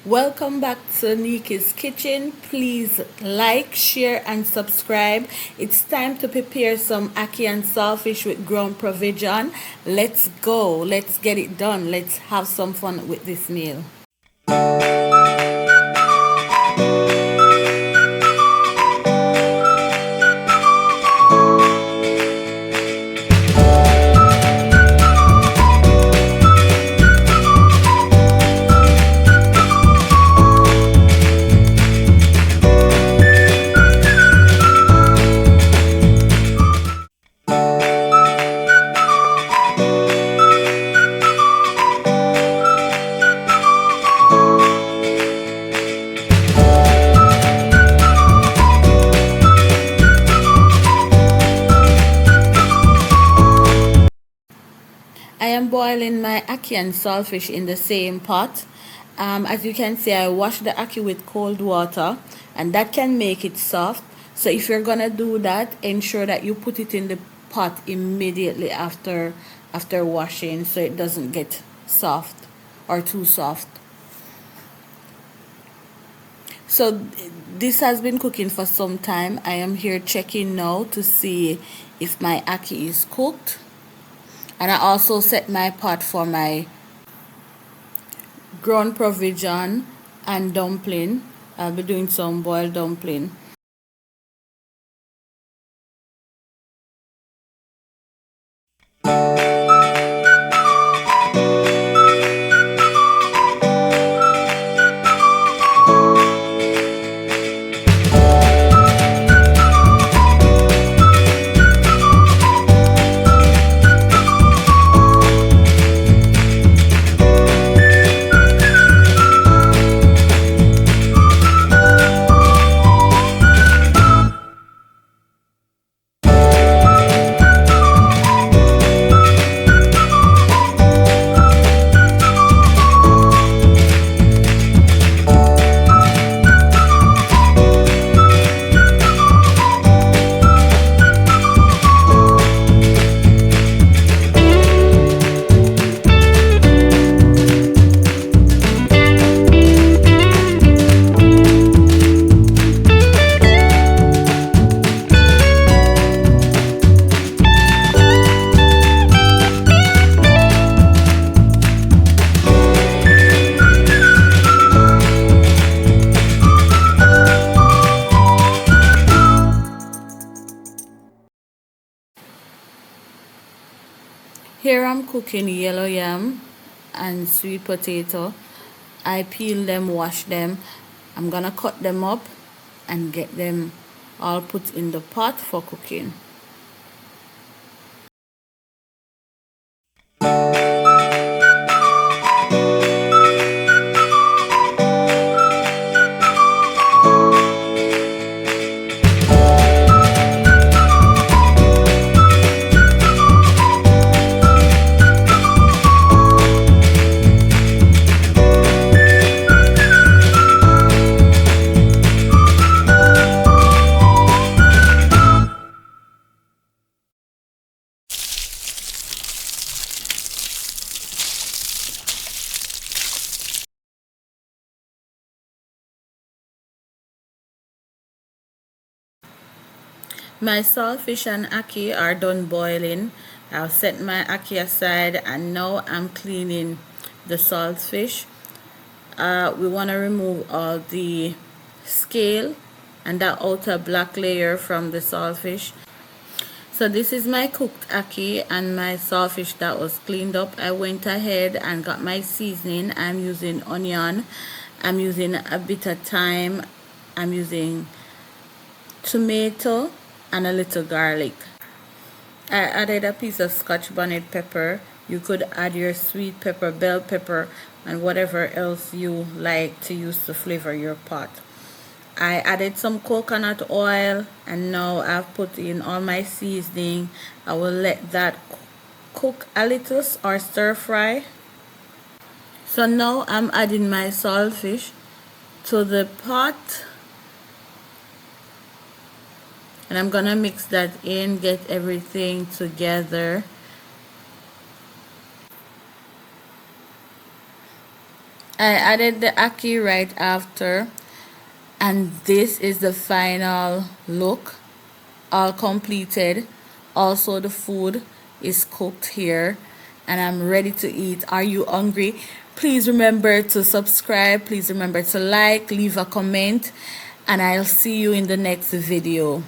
Welcome back to Niki's Kitchen. Please like, share, and subscribe. It's time to prepare some ackee and saltfish with ground provision. Let's go. Let's get it done. Let's have some fun with this meal. I am boiling my ackee and saltfish in the same pot. As you can see, I wash the ackee with cold water, and that can make it soft. So if you're gonna do that, ensure that you put it in the pot immediately after washing, so it doesn't get soft or too soft. So this has been cooking for some time. I am here checking now to see if my ackee is cooked. And I also set my pot for my ground provision and dumpling. I'll be doing some boiled dumpling. Here I'm cooking yellow yam and sweet potato. I peel them, wash them. I'm gonna cut them up and get them all put in the pot for cooking. My saltfish and ackee are done boiling. I'll set my ackee aside, and now I'm cleaning the saltfish. We want to remove all the scale and that outer black layer from the saltfish. So this is my cooked ackee and my saltfish that was cleaned up. I went ahead and got my seasoning. I'm using onion, I'm using a bit of thyme, I'm using tomato, and a little garlic. I added a piece of Scotch bonnet pepper. You could add your sweet pepper, bell pepper, and whatever else you like to use to flavor your pot. I added some coconut oil, and now I've put in all my seasoning. I will let that cook a little or stir fry. So now I'm adding my saltfish to the pot. And I'm gonna mix that in, get everything together. I added the ackee right after, and this is the final look, all completed. Also the food is cooked here and I'm ready to eat. Are you hungry? Please remember to subscribe, please remember to like, leave a comment, and I'll see you in the next video.